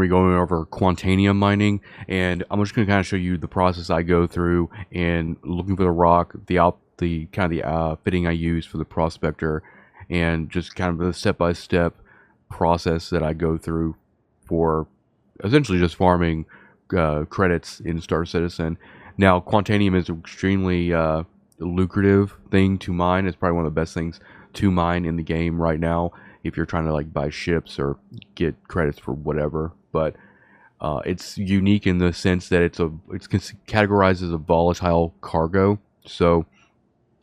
going to be going over Quantanium mining, and I'm just going to kind of show you the process I go through in looking for the rock, the kind of the fitting I use for the Prospector, and just kind of the step-by-step process that I go through for essentially just farming credits in Star Citizen. Now, Quantanium is an extremely lucrative thing to mine. It's probably one of the best things to mine in the game right now if you're trying to like buy ships or get credits for whatever. But it's unique in the sense that it's categorized as a volatile cargo. So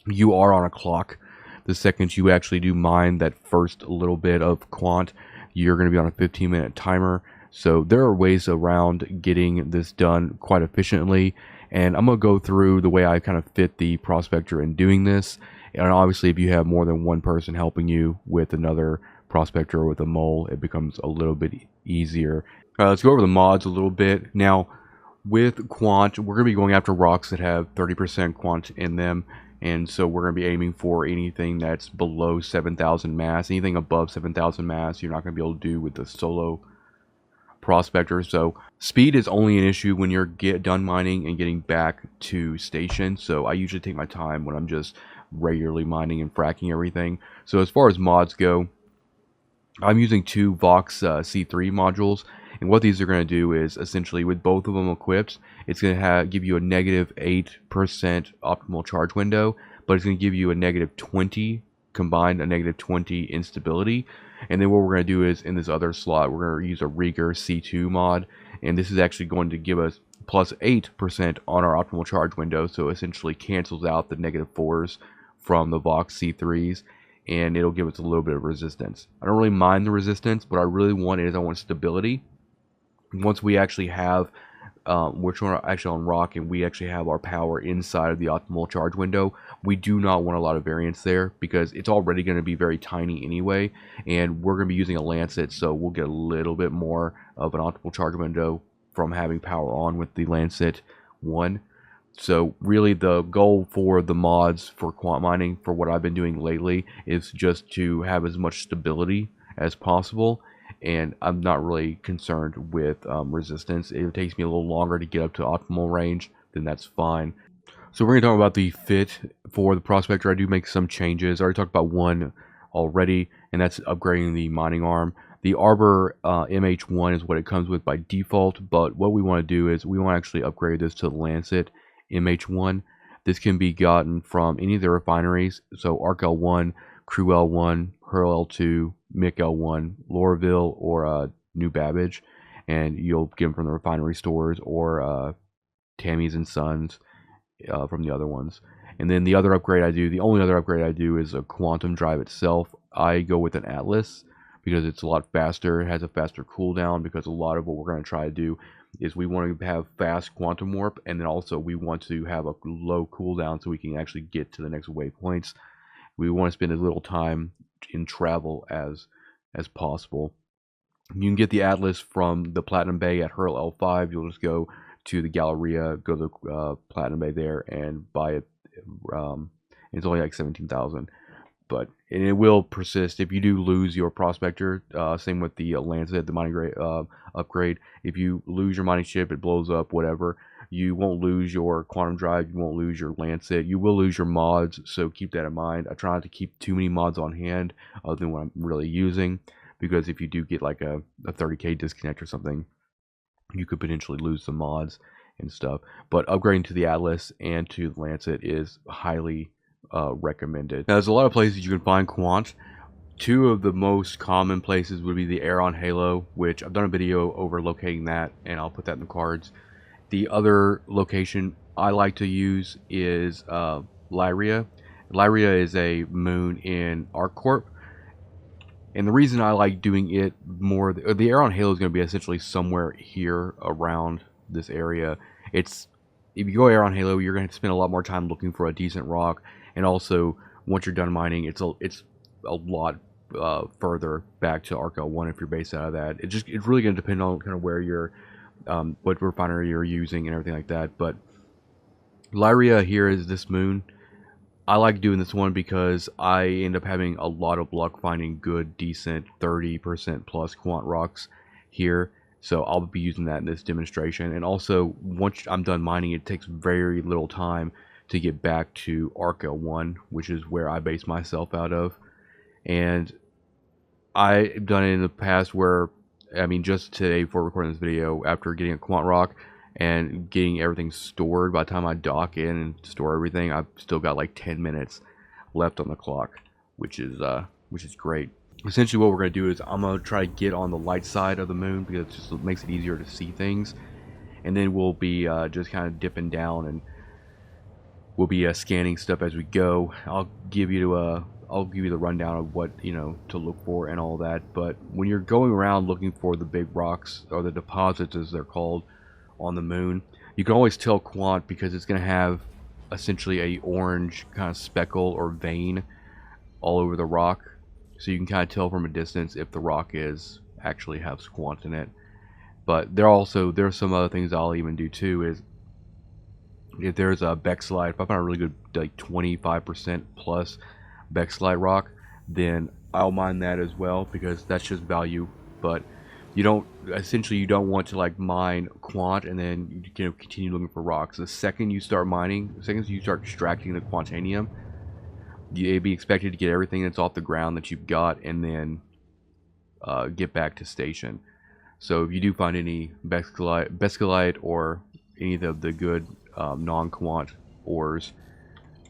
you are on a clock. The second you actually do mine that first little bit of quant, you're going to be on a 15-minute timer. So there are ways around getting this done quite efficiently, and I'm going to go through the way I kind of fit the Prospector in doing this. And obviously if you have more than one person helping you with another Prospector or with a mole, it becomes a little bit easier. Let's go over the mods a little bit. Now with quant, we're going to be going after rocks that have 30% quant in them. And so we're going to be aiming for anything that's below 7,000 mass. Anything above 7,000 mass, you're not going to be able to do with the solo Prospector. So speed is only an issue when you're done mining and getting back to station. So I usually take my time when I'm just regularly mining and fracking everything. So as far as mods go, I'm using two Vox C3 modules. And what these are going to do is essentially with both of them equipped, it's going to give you a negative 8% optimal charge window, but it's going to give you a negative 20 combined, a negative 20 instability. And then what we're going to do is in this other slot, we're going to use a Rieger C2 mod. And this is actually going to give us plus 8% on our optimal charge window. So essentially cancels out the negative 4s from the Vox C3s. And it'll give us a little bit of resistance. I don't really mind the resistance. What I really want is I want stability. Once we actually have, we're actually on rock and we actually have our power inside of the optimal charge window, we do not want a lot of variance there because it's already going to be very tiny anyway, and we're going to be using a Lancet, so we'll get a little bit more of an optimal charge window from having power on with the Lancet 1. So really the goal for the mods for quant mining, for what I've been doing lately, is just to have as much stability as possible. And I'm not really concerned with resistance. If it takes me a little longer to get up to optimal range, then that's fine. So we're going to talk about the fit for the Prospector. I do make some changes. I already talked about one already, and that's upgrading the mining arm. The Arbor MH1 is what it comes with by default, but what we want to do is we want to actually upgrade this to the Lancet MH1. This can be gotten from any of the refineries, so Arc L1, Crew L1, Hurl L2, Mick L1, Lorville, or New Babbage, and you'll get them from the refinery stores or Tammy's and Sons from the other ones. And then the other upgrade I do, the only other upgrade I do is a quantum drive itself. I go with an Atlas because it's a lot faster. It has a faster cooldown because a lot of what we're going to try to do is we want to have fast quantum warp, and then also we want to have a low cooldown so we can actually get to the next waypoints. We want to spend as little time in travel as possible. You can get the Atlas from the Platinum Bay at Hurl L5. You'll just go to the Galleria, go to the Platinum Bay there, and buy it. It's only like 17,000, but and it will persist if you do lose your Prospector. Same with the Lancet, the mining upgrade. If you lose your mining ship, it blows up, whatever. You won't lose your quantum drive. You won't lose your Lancet. You will lose your mods, so keep that in mind. I try not to keep too many mods on hand other than what I'm really using, because if you do get like a 30k disconnect or something, you could potentially lose the mods and stuff. But upgrading to the Atlas and to the Lancet is highly recommended. Now, there's a lot of places you can find quant. Two of the most common places would be the Aeron Halo, which I've done a video over locating that, and I'll put that in the cards. The other location I like to use is Lyria. Lyria is a moon in ArcCorp. And the reason I like doing it more, the Aeron Halo is going to be essentially somewhere here around this area. If you go Aeron Halo, you're going to spend a lot more time looking for a decent rock. And also, once you're done mining, it's a lot further back to Arc L1 if you're based out of that. It's really going to depend on kind of where you're, what refinery you're using and everything like that. But Lyria here is this moon. I like doing this one because I end up having a lot of luck finding good, decent 30% plus quant rocks here. So I'll be using that in this demonstration. And also, once I'm done mining, it takes very little time to get back to Arc L1, which is where I base myself out of. And I've done it in the past where, I mean, just today before recording this video, after getting a Quant Rock and getting everything stored, by the time I dock in and store everything, I've still got like 10 minutes left on the clock, which is great. Essentially what we're going to do is I'm going to try to get on the light side of the moon because it just makes it easier to see things. And then we'll be just kind of dipping down, and we'll be scanning stuff as we go. I'll give you the rundown of what, you know, to look for and all that. But when you're going around looking for the big rocks, or the deposits as they're called, on the moon, you can always tell Quant because it's going to have essentially a orange kind of speckle or vein all over the rock. So you can kind of tell from a distance if the rock actually has Quant in it. But there's some other things I'll even do too. Is if there's a Bexlite, if I find a really good like 25% plus Bexlite rock, then I'll mine that as well because that's just value. But you don't want to like mine Quant and then continue looking for rocks. The second you start mining, the second you start extracting the Quantanium, you'd be expected to get everything that's off the ground that you've got and then get back to station. So if you do find any Bexlite or any of the good non-Quant ores,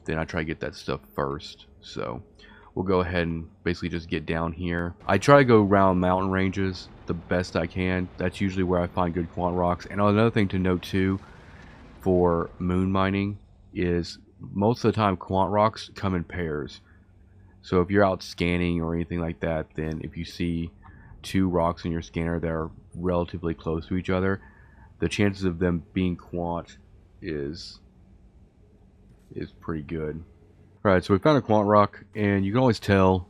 then I try to get that stuff first. So we'll go ahead and basically just get down here. I try to go around mountain ranges the best I can. That's usually where I find good Quant rocks. And another thing to note too for moon mining is most of the time Quant rocks come in pairs. So if you're out scanning or anything like that, then if you see two rocks in your scanner that are relatively close to each other, the chances of them being Quant is pretty good. Alright, so we found a Quant rock, and you can always tell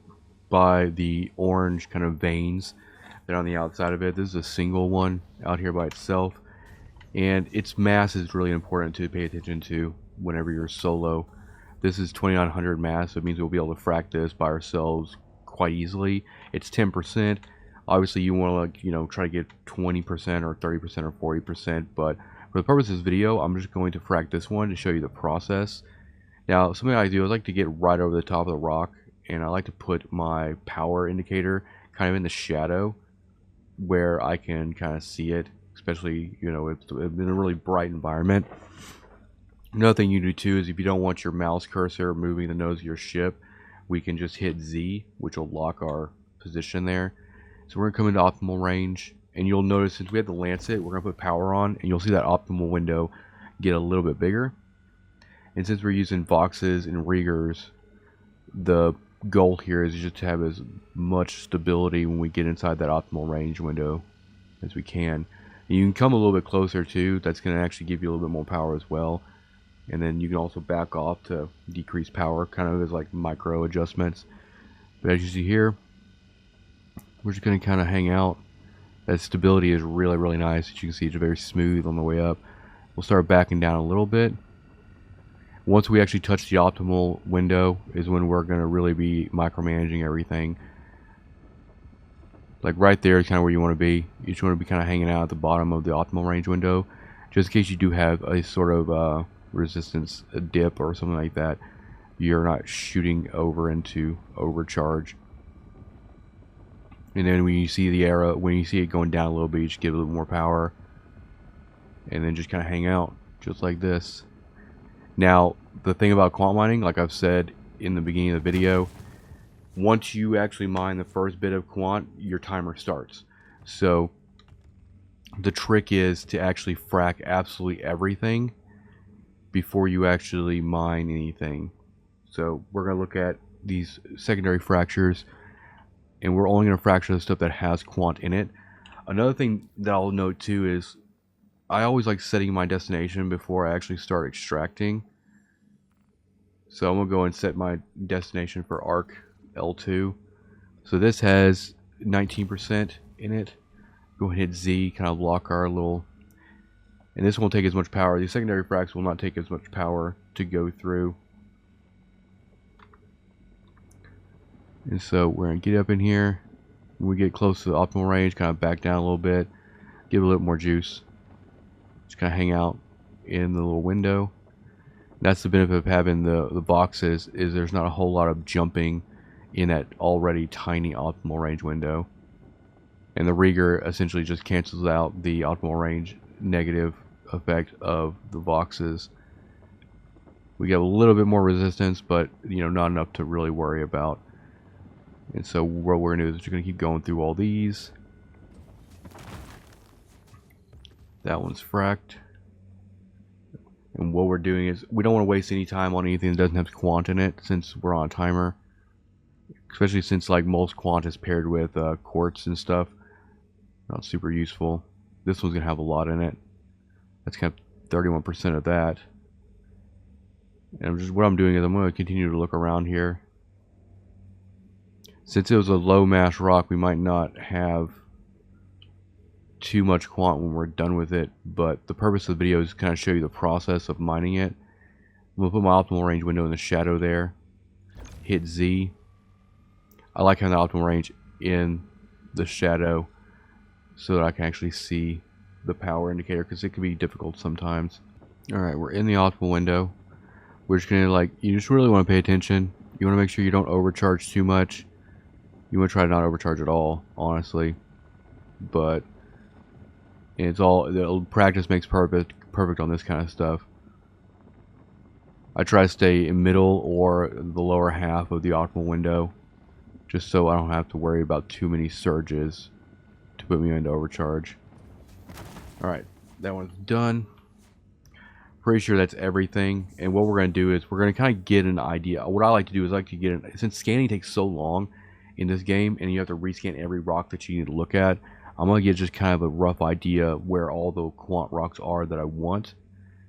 by the orange kind of veins that are on the outside of it. This is a single one out here by itself, and its mass is really important to pay attention to whenever you're solo. This is 2900 mass, so it means we'll be able to frack this by ourselves quite easily. It's 10%. Obviously you want to, you know, try to get 20% or 30% or 40%, but for the purpose of this video, I'm just going to frack this one to show you the process. Now, something I do is I like to get right over the top of the rock, and I like to put my power indicator kind of in the shadow where I can kind of see it, especially, you know, if in a really bright environment. Another thing you do too is if you don't want your mouse cursor moving the nose of your ship, we can just hit Z, which will lock our position there. So we're going to come into optimal range, and you'll notice since we have the Lancet, we're going to put power on, and you'll see that optimal window get a little bit bigger. And since we're using Voxes and Riegers, the goal here is just to have as much stability when we get inside that optimal range window as we can. And you can come a little bit closer too. That's going to actually give you a little bit more power as well. And then you can also back off to decrease power, kind of as like micro adjustments. But as you see here, we're just going to kind of hang out. That stability is really, really nice. As you can see, it's very smooth on the way up. We'll start backing down a little bit. Once we actually touch the optimal window is when we're going to really be micromanaging everything. Like right there is kind of where you want to be. You just want to be kind of hanging out at the bottom of the optimal range window, just in case you do have a sort of resistance dip or something like that. You're not shooting over into overcharge. And then when you see the arrow, when you see it going down a little bit, you just give it a little more power. And then just kind of hang out, just like this. Now, the thing about quant mining, like I've said in the beginning of the video, once you actually mine the first bit of quant, your timer starts. So the trick is to actually frack absolutely everything before you actually mine anything. So we're going to look at these secondary fractures, and we're only going to fracture the stuff that has quant in it. Another thing that I'll note too is I always like setting my destination before I actually start extracting. So I'm going to go and set my destination for Arc L2. So this has 19% in it. Go ahead and hit Z, kind of lock our little... And this won't take as much power. These secondary fracks will not take as much power to go through. And so we're going to get up in here. When we get close to the optimal range, kind of back down a little bit. Give it a little more juice. Just kind of hang out in the little window. That's the benefit of having the boxes, is there's not a whole lot of jumping in that already tiny optimal range window. And the rigger essentially just cancels out the optimal range negative effect of the boxes. We get a little bit more resistance, but not enough to really worry about. And so what we're going to do is we're going to keep going through all these. That one's fracked. And what we're doing is we don't want to waste any time on anything that doesn't have quant in it, since we're on a timer. Especially since like most quant is paired with quartz and stuff. Not super useful. This one's going to have a lot in it. That's kind of 31% of that. And what I'm doing is I'm going to continue to look around here. Since it was a low mass rock, we might not have too much quant when we're done with it, but the purpose of the video is to kind of show you the process of mining it. I'm going to put my optimal range window in the shadow there. Hit Z. I like having the optimal range in the shadow so that I can actually see the power indicator, because it can be difficult sometimes. Alright, we're in the optimal window. We're just going to you just really want to pay attention. You want to make sure you don't overcharge too much. You want to try to not overcharge at all, honestly. But it's all, practice makes perfect on this kind of stuff. I try to stay in middle or the lower half of the optimal window, just so I don't have to worry about too many surges to put me into overcharge. Alright, that one's done. Pretty sure that's everything. And what we're going to do is we're going to kind of get an idea. What I like to do is since scanning takes so long in this game and you have to rescan every rock that you need to look at, I'm going to get just kind of a rough idea where all the quant rocks are that I want.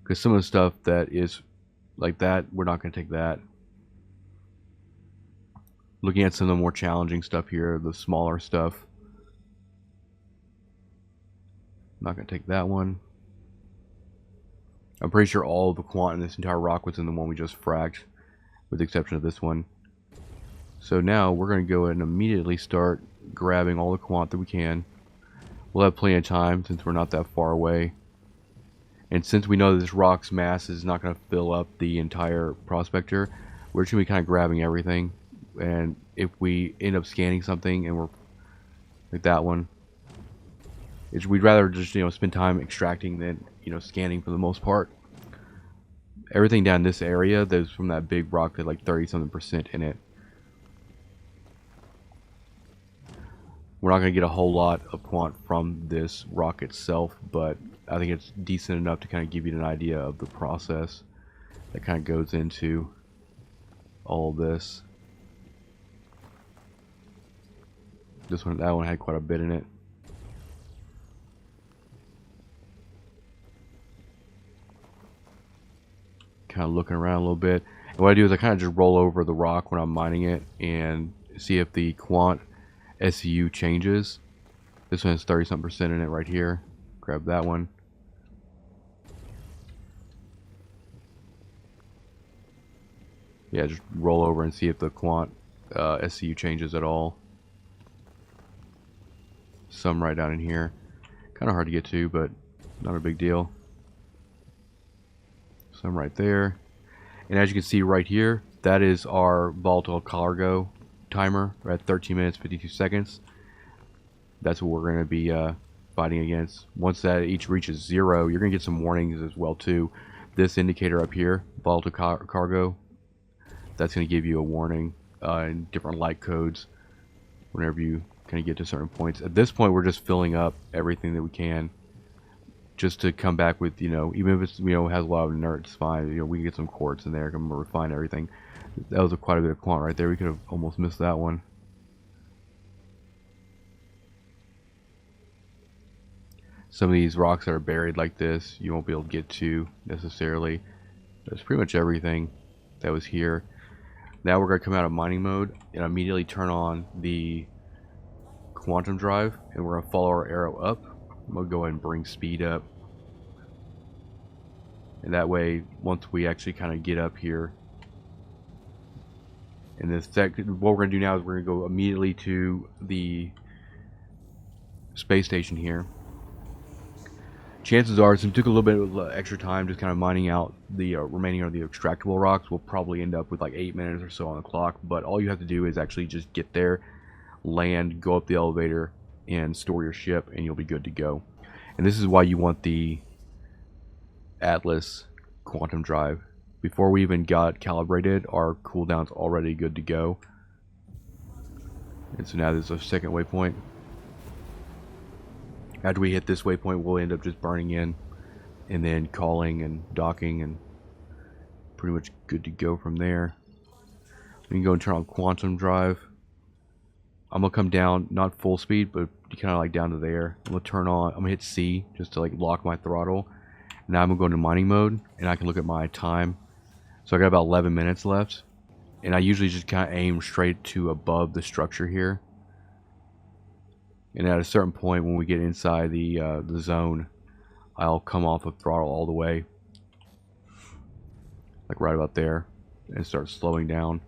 Because some of the stuff that is like that, we're not going to take that. Looking at some of the more challenging stuff here, the smaller stuff. Not going to take that one. I'm pretty sure all of the quant in this entire rock was in the one we just fracked, with the exception of this one. So now we're going to go ahead and immediately start grabbing all the quant that we can. We'll have plenty of time since we're not that far away. And since we know that this rock's mass is not going to fill up the entire prospector, we're just going to be kind of grabbing everything. And if we end up scanning something and we're like that one, we'd rather just spend time extracting than scanning for the most part. Everything down this area that's from that big rock that's like 30-something% in it. We're not going to get a whole lot of quant from this rock itself, but I think it's decent enough to kind of give you an idea of the process that kind of goes into all this. That one had quite a bit in it. Kind of looking around a little bit. And what I do is I kind of just roll over the rock when I'm mining it and see if the quant SU changes. This one has 30-something% in it right here. Grab that one. Yeah, just roll over and see if the quant SU changes at all. Some right down in here. Kind of hard to get to, but not a big deal. Some right there. And as you can see right here, that is our volatile cargo timer. We're at 13 minutes 52 seconds. That's what we're going to be fighting against. Once that each reaches 0, you're going to get some warnings as well too. This indicator up here, volatile cargo, that's going to give you a warning in different light codes whenever you kind of get to certain points. At this point, we're just filling up everything that we can, just to come back with, even if it's, has a lot of inert, it's fine. We can get some quartz in there, come refine everything. That was quite a bit of quant right there. We could have almost missed that one. Some of these rocks that are buried like this, you won't be able to get to necessarily. That's pretty much everything that was here. Now we're going to come out of mining mode and immediately turn on the quantum drive, and we're going to follow our arrow up. We'll go ahead and bring speed up. And that way, once we actually kind of get up here, and what we're going to do now is we're going to go immediately to the space station here. chances are, since we took a little bit of extra time just kind of mining out the remaining of the extractable rocks, we'll probably end up with like 8 minutes or so on the clock. But all you have to do is actually just get there, land, go up the elevator, and store your ship, and you'll be good to go. And this is why you want the Atlas quantum drive. Before we even got calibrated, our cooldown's already good to go. And so now there's a second waypoint. After we hit this waypoint, we'll end up just burning in and then calling and docking, and pretty much good to go from there. We can go and turn on quantum drive. I'm gonna come down, not full speed, but kind of like down to there. I'm gonna turn on, I'm gonna hit C just to like lock my throttle. Now I'm gonna go into mining mode, and I can look at my time. So I got about 11 minutes left, and I usually just kind of aim straight to above the structure here. And at a certain point, when we get inside the zone, I'll come off of throttle all the way, like right about there, and start slowing down.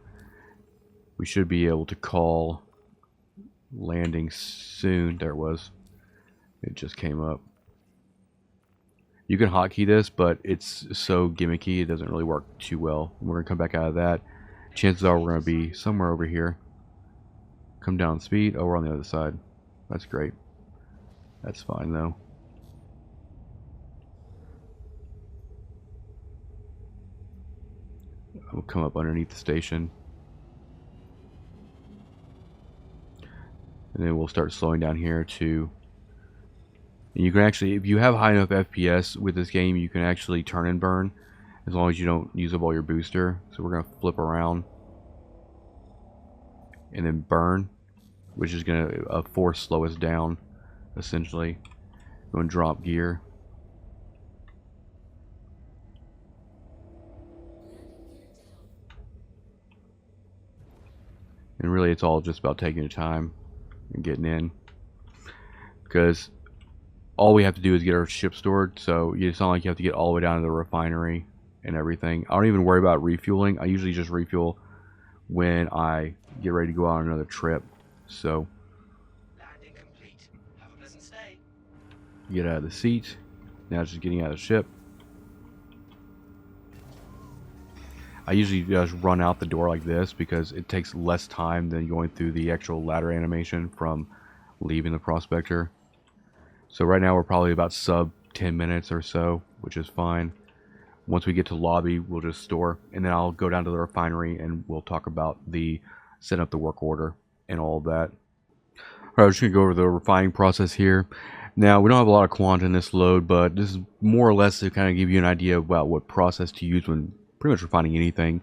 We should be able to call landing soon. There it was. It just came up. You can hotkey this, but it's so gimmicky, it doesn't really work too well. We're going to come back out of that. Chances are we're going to be somewhere over here. Come down speed. Oh, we're on the other side. That's great. That's fine, though. We'll come up underneath the station. And then we'll start slowing down here to... And you can actually, if you have high enough FPS with this game, you can actually turn and burn, as long as you don't use up all your booster. So we're going to flip around and then burn, which is going to force slow us down, essentially. Go and drop gear. And really it's all just about taking your time and getting in, because all we have to do is get our ship stored, so it's not like you have to get all the way down to the refinery and everything. I don't even worry about refueling. I usually just refuel when I get ready to go on another trip. So Landing complete. Have a pleasant stay. get out of the seat. Now it's just getting out of the ship. I usually just run out the door like this because it takes less time than going through the actual ladder animation from leaving the Prospector. So right now we're probably about sub 10 minutes or so, which is fine. Once we get to lobby, we'll just store, and then I'll go down to the refinery and we'll talk about the setting up the work order and all of that. Alright, I'm just going to go over the refining process here. Now, we don't have a lot of quant in this load, but this is more or less to kind of give you an idea about what process to use when pretty much refining anything.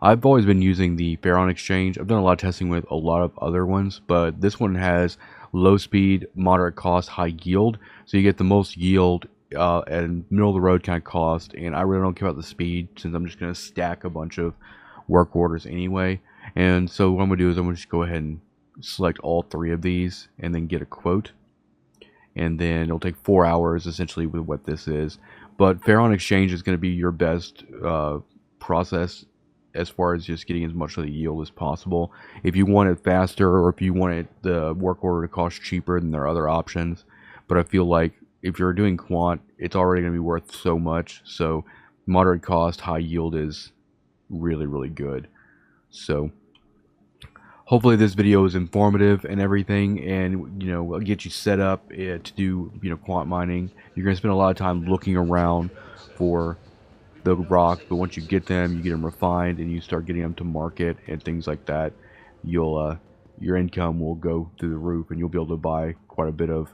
I've always been using the Ferron exchange. I've done a lot of testing with a lot of other ones, but this one has low speed, moderate cost, high yield. So you get the most yield and middle of the road kind of cost, and I really don't care about the speed since I'm just going to stack a bunch of work orders anyway. And so what I'm going to do is I'm going to just go ahead and select all three of these and then get a quote. And then it'll take 4 hours essentially with what this is. But Ferron exchange is going to be your best process as far as just getting as much of the yield as possible. If you want it faster, or if you want it, the work order to cost cheaper, then there are other options. But I feel like if you're doing quant, it's already going to be worth so much. So moderate cost, high yield is really, really good. So hopefully this video is informative and everything, and will get you set up to do quant mining. You're going to spend a lot of time looking around for the rock, but once you get them, you get them refined and you start getting them to market and things like that, you'll your income will go through the roof, and you'll be able to buy quite a bit of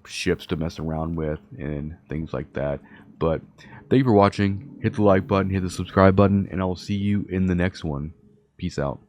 ships to mess around with and things like that. But thank you for watching. Hit the like button, hit the subscribe button, and I will see you in the next one. Peace out.